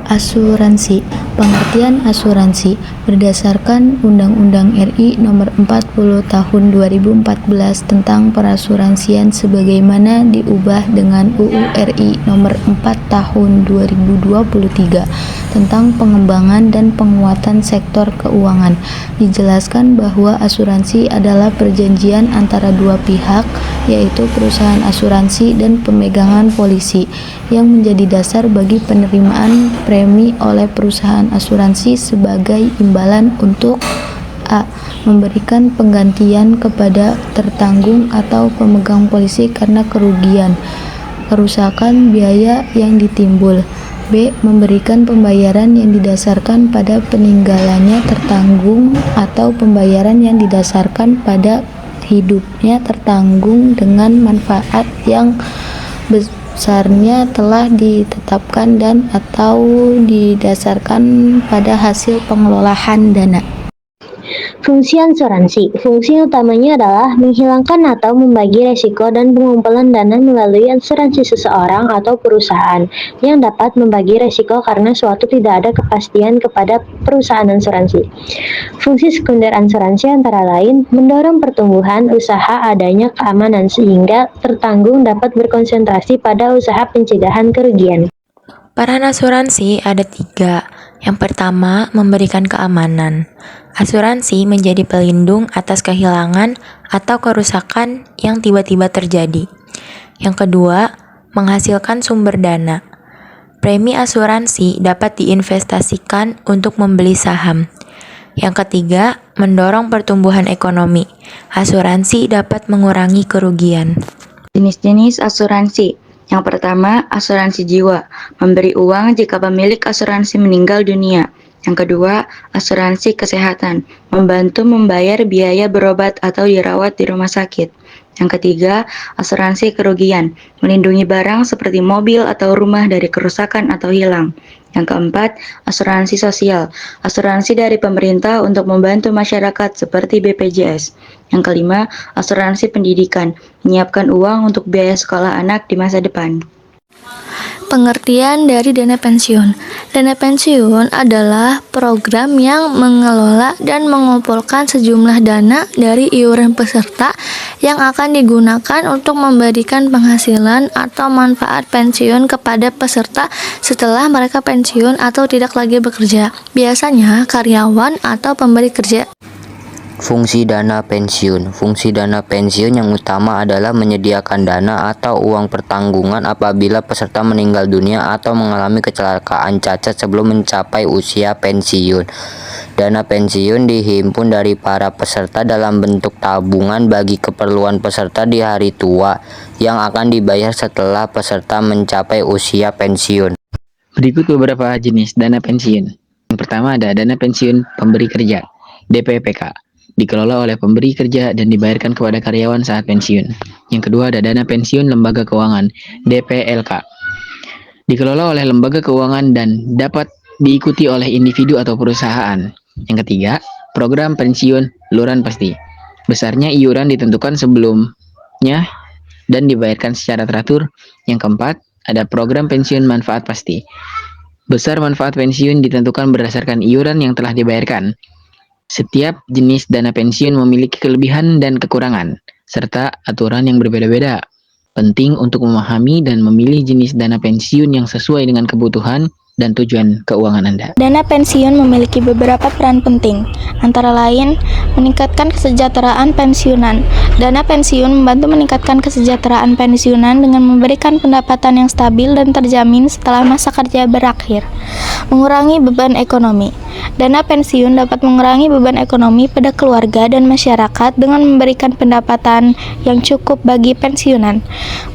Asuransi. Pengertian asuransi berdasarkan Undang-Undang RI Nomor 40 Tahun 2014 tentang perasuransian sebagaimana diubah dengan UU RI Nomor 4 Tahun 2023 tentang pengembangan dan penguatan sektor keuangan. Dijelaskan bahwa asuransi adalah perjanjian antara dua pihak, yaitu perusahaan asuransi dan pemegangan polisi, yang menjadi dasar bagi penerimaan premi oleh perusahaan asuransi sebagai imbalan untuk a. memberikan penggantian kepada tertanggung atau pemegang polisi karena kerugian, kerusakan, biaya yang ditimbul. B. Memberikan pembayaran yang didasarkan pada peninggalannya tertanggung atau pembayaran yang didasarkan pada hidupnya tertanggung dengan manfaat yang besarnya telah ditetapkan dan atau didasarkan pada hasil pengelolaan dana. Fungsi asuransi. Fungsi utamanya adalah menghilangkan atau membagi resiko dan pengumpulan dana melalui asuransi seseorang atau perusahaan yang dapat membagi resiko karena suatu tidak ada kepastian kepada perusahaan asuransi. Fungsi sekunder asuransi antara lain mendorong pertumbuhan usaha, adanya keamanan sehingga tertanggung dapat berkonsentrasi pada usaha pencegahan kerugian. Peran asuransi ada 3. Yang pertama, memberikan keamanan. Asuransi menjadi pelindung atas kehilangan atau kerusakan yang tiba-tiba terjadi. Yang kedua, menghasilkan sumber dana. Premi asuransi dapat diinvestasikan untuk membeli saham. Yang ketiga, mendorong pertumbuhan ekonomi. Asuransi dapat mengurangi kerugian. Jenis-jenis asuransi. Yang pertama, asuransi jiwa, memberi uang jika pemilik asuransi meninggal dunia. Yang kedua, asuransi kesehatan, membantu membayar biaya berobat atau dirawat di rumah sakit. Yang ketiga, asuransi kerugian, melindungi barang seperti mobil atau rumah dari kerusakan atau hilang. Yang keempat, asuransi sosial, asuransi dari pemerintah untuk membantu masyarakat seperti BPJS. Yang kelima, asuransi pendidikan, menyiapkan uang untuk biaya sekolah anak di masa depan. Pengertian dari dana pensiun. Dana pensiun adalah program yang mengelola dan mengumpulkan sejumlah dana dari iuran peserta yang akan digunakan untuk memberikan penghasilan atau manfaat pensiun kepada peserta setelah mereka pensiun atau tidak lagi bekerja, biasanya karyawan atau pemberi kerja. Fungsi dana pensiun. Fungsi dana pensiun yang utama adalah menyediakan dana atau uang pertanggungan apabila peserta meninggal dunia atau mengalami kecelakaan cacat sebelum mencapai usia pensiun. Dana pensiun dihimpun dari para peserta dalam bentuk tabungan bagi keperluan peserta di hari tua yang akan dibayar setelah peserta mencapai usia pensiun. Berikut beberapa jenis dana pensiun. Yang pertama ada dana pensiun pemberi kerja, DPPK. Dikelola oleh pemberi kerja dan dibayarkan kepada karyawan saat pensiun. Yang kedua ada dana pensiun lembaga keuangan, DPLK. Dikelola oleh lembaga keuangan dan dapat diikuti oleh individu atau perusahaan. Yang ketiga, program pensiun iuran pasti. Besarnya iuran ditentukan sebelumnya dan dibayarkan secara teratur. Yang keempat, ada program pensiun manfaat pasti. Besar manfaat pensiun ditentukan berdasarkan iuran yang telah dibayarkan. Setiap jenis dana pensiun memiliki kelebihan dan kekurangan, serta aturan yang berbeda-beda. Penting untuk memahami dan memilih jenis dana pensiun yang sesuai dengan kebutuhan dan tujuan keuangan Anda. Dana pensiun memiliki beberapa peran penting, antara lain meningkatkan kesejahteraan pensiunan. Dana pensiun membantu meningkatkan kesejahteraan pensiunan dengan memberikan pendapatan yang stabil dan terjamin setelah masa kerja berakhir. Mengurangi beban ekonomi. Dana pensiun dapat mengurangi beban ekonomi pada keluarga dan masyarakat dengan memberikan pendapatan yang cukup bagi pensiunan.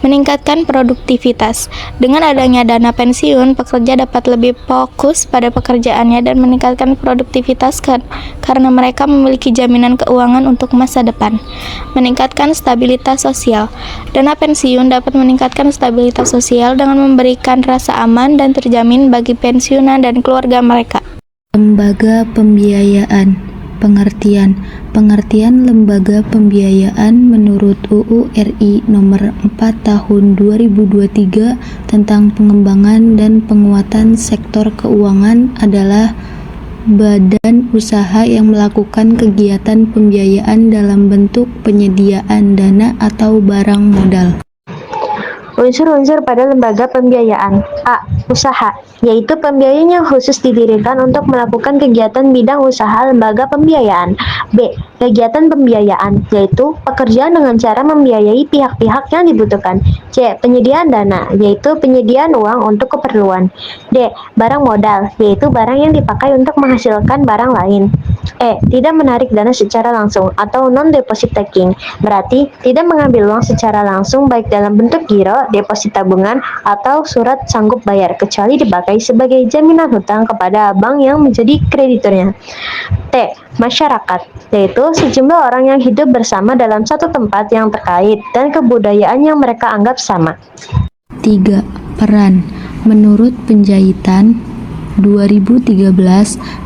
Meningkatkan produktivitas. Dengan adanya dana pensiun, pekerja dapat lebih fokus pada pekerjaannya dan meningkatkan produktivitas karena mereka memiliki jaminan keuangan untuk masa depan. Meningkatkan stabilitas sosial. Dana pensiun dapat meningkatkan stabilitas sosial dengan memberikan rasa aman dan terjamin bagi pensiunan dan keluarga mereka. Lembaga pembiayaan. Pengertian. Pengertian lembaga pembiayaan menurut UU RI Nomor 4 Tahun 2023 tentang pengembangan dan penguatan sektor keuangan adalah badan usaha yang melakukan kegiatan pembiayaan dalam bentuk penyediaan dana atau barang modal. Unsur-unsur pada lembaga pembiayaan. A. Usaha, yaitu pembiayaan yang khusus didirikan untuk melakukan kegiatan bidang usaha lembaga pembiayaan. B. Kegiatan pembiayaan, yaitu pekerjaan dengan cara membiayai pihak-pihak yang dibutuhkan. C. Penyediaan dana, yaitu penyediaan uang untuk keperluan. D. Barang modal, yaitu barang yang dipakai untuk menghasilkan barang lain. E. Tidak menarik dana secara langsung atau non-deposit taking, berarti tidak mengambil uang secara langsung baik dalam bentuk giro, deposit tabungan, atau surat sanggup bayar, kecuali dipakai sebagai jaminan hutang kepada bank yang menjadi krediturnya. T. Masyarakat, yaitu sejumlah orang yang hidup bersama dalam satu tempat yang terkait dan kebudayaan yang mereka anggap sama. 3. Peran. Menurut Penjahitan 2013,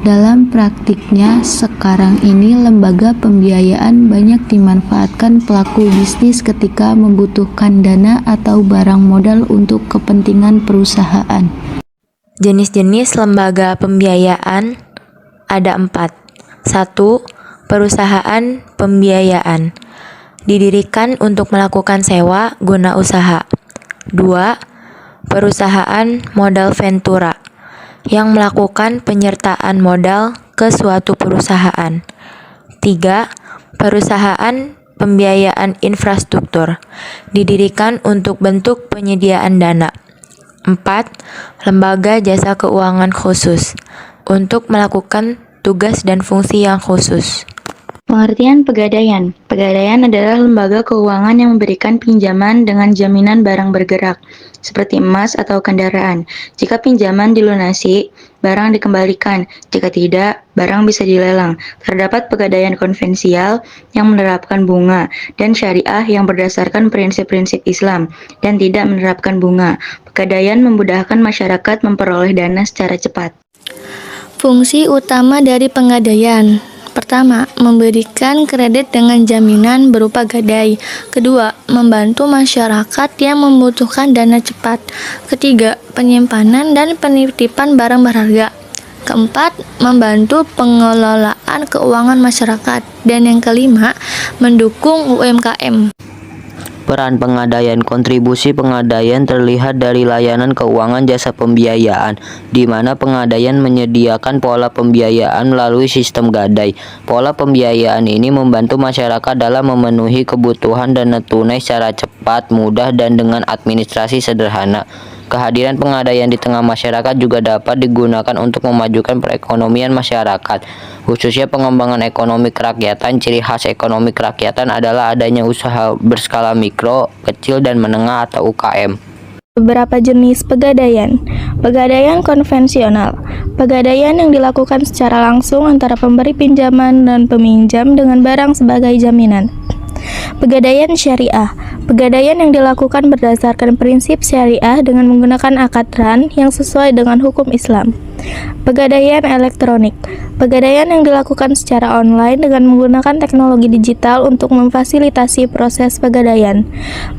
dalam praktiknya sekarang ini lembaga pembiayaan banyak dimanfaatkan pelaku bisnis ketika membutuhkan dana atau barang modal untuk kepentingan perusahaan. Jenis-jenis lembaga pembiayaan ada 4. 1. Perusahaan pembiayaan. Didirikan untuk melakukan sewa guna usaha. 2. Perusahaan modal ventura yang melakukan penyertaan modal ke suatu perusahaan. 3. Perusahaan pembiayaan infrastruktur, didirikan untuk bentuk penyediaan dana. 4. Lembaga jasa keuangan khusus, untuk melakukan tugas dan fungsi yang khusus. Pengertian pegadaian. Pegadaian adalah lembaga keuangan yang memberikan pinjaman dengan jaminan barang bergerak, seperti emas atau kendaraan. Jika pinjaman dilunasi, barang dikembalikan. Jika tidak, barang bisa dilelang. Terdapat pegadaian konvensial yang menerapkan bunga, dan syariah yang berdasarkan prinsip-prinsip Islam, dan tidak menerapkan bunga. Pegadaian memudahkan masyarakat memperoleh dana secara cepat. Fungsi utama dari penggadaian. Pertama, memberikan kredit dengan jaminan berupa gadai. Kedua, membantu masyarakat yang membutuhkan dana cepat. Ketiga, penyimpanan dan penitipan barang berharga. Keempat, membantu pengelolaan keuangan masyarakat. Dan yang kelima, mendukung UMKM. Peran pengadaian. Kontribusi pengadaian terlihat dari layanan keuangan jasa pembiayaan, di mana pengadaian menyediakan pola pembiayaan melalui sistem gadai. Pola pembiayaan ini membantu masyarakat dalam memenuhi kebutuhan dana tunai secara cepat, mudah, dan dengan administrasi sederhana. Kehadiran pengadaian di tengah masyarakat juga dapat digunakan untuk memajukan perekonomian masyarakat, khususnya pengembangan ekonomi kerakyatan. Ciri khas ekonomi kerakyatan adalah adanya usaha berskala mikro, kecil, dan menengah atau UKM. Beberapa jenis pegadaian. Pegadaian konvensional. Pegadaian yang dilakukan secara langsung antara pemberi pinjaman dan peminjam dengan barang sebagai jaminan. Pegadaian syariah. Pegadaian yang dilakukan berdasarkan prinsip syariah dengan menggunakan akad ran yang sesuai dengan hukum Islam. Pegadaian elektronik. Pegadaian yang dilakukan secara online dengan menggunakan teknologi digital untuk memfasilitasi proses pegadaian.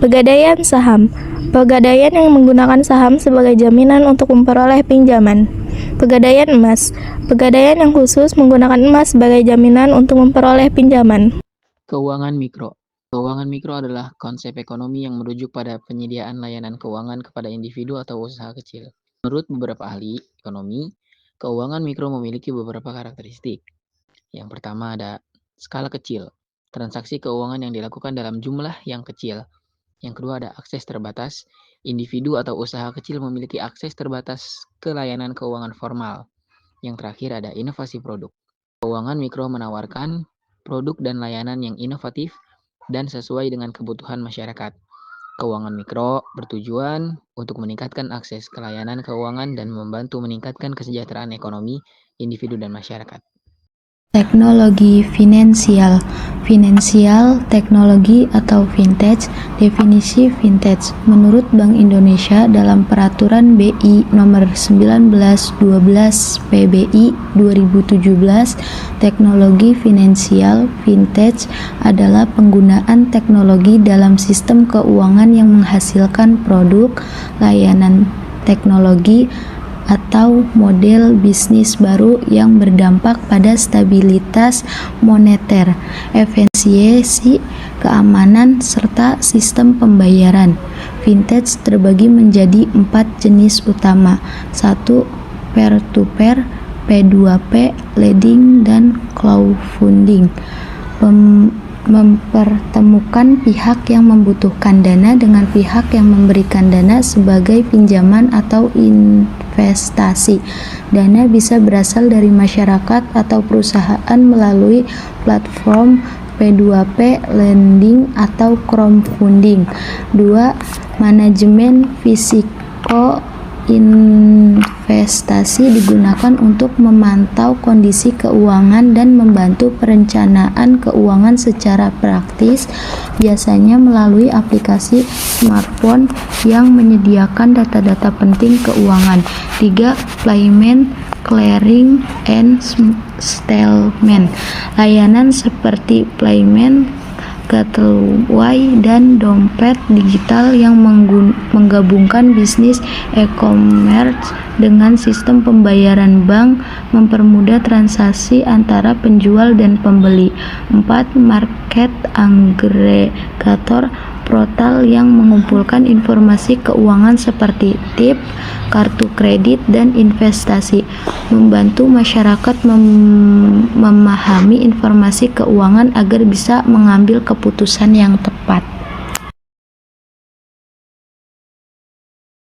Pegadaian saham. Pegadaian yang menggunakan saham sebagai jaminan untuk memperoleh pinjaman. Pegadaian emas. Pegadaian yang khusus menggunakan emas sebagai jaminan untuk memperoleh pinjaman. Keuangan mikro. Keuangan mikro adalah konsep ekonomi yang merujuk pada penyediaan layanan keuangan kepada individu atau usaha kecil. Menurut beberapa ahli ekonomi, keuangan mikro memiliki beberapa karakteristik. Yang pertama ada skala kecil, transaksi keuangan yang dilakukan dalam jumlah yang kecil. Yang kedua ada akses terbatas, individu atau usaha kecil memiliki akses terbatas ke layanan keuangan formal. Yang terakhir ada inovasi produk. Keuangan mikro menawarkan produk dan layanan yang inovatif dan sesuai dengan kebutuhan masyarakat. Keuangan mikro bertujuan untuk meningkatkan akses ke layanan keuangan dan membantu meningkatkan kesejahteraan ekonomi individu dan masyarakat. Teknologi finansial. Finansial teknologi atau vintage. Definisi vintage menurut Bank Indonesia dalam Peraturan BI Nomor 1912 PBI 2017, teknologi finansial vintage adalah penggunaan teknologi dalam sistem keuangan yang menghasilkan produk, layanan teknologi, atau model bisnis baru yang berdampak pada stabilitas moneter, efisiensi, keamanan, serta sistem pembayaran. Vintage terbagi menjadi 4 jenis utama. 1. Peer-to-peer, P2P, lending, dan crowdfunding. Mempertemukan pihak yang membutuhkan dana dengan pihak yang memberikan dana sebagai pinjaman atau investasi. Dana bisa berasal dari masyarakat atau perusahaan melalui platform P2P, lending, atau crowdfunding. 2. Manajemen risiko. Investasi digunakan untuk memantau kondisi keuangan dan membantu perencanaan keuangan secara praktis, biasanya melalui aplikasi smartphone yang menyediakan data-data penting keuangan. 3. Payment, clearing, and settlement. Layanan seperti payment, gateway, dan dompet digital yang menggabungkan bisnis e-commerce dengan sistem pembayaran bank, mempermudah transaksi antara penjual dan pembeli. 4. Market aggregator, portal yang mengumpulkan informasi keuangan seperti tip, kartu kredit, dan investasi, membantu masyarakat memahami informasi keuangan agar bisa mengambil keputusan yang tepat.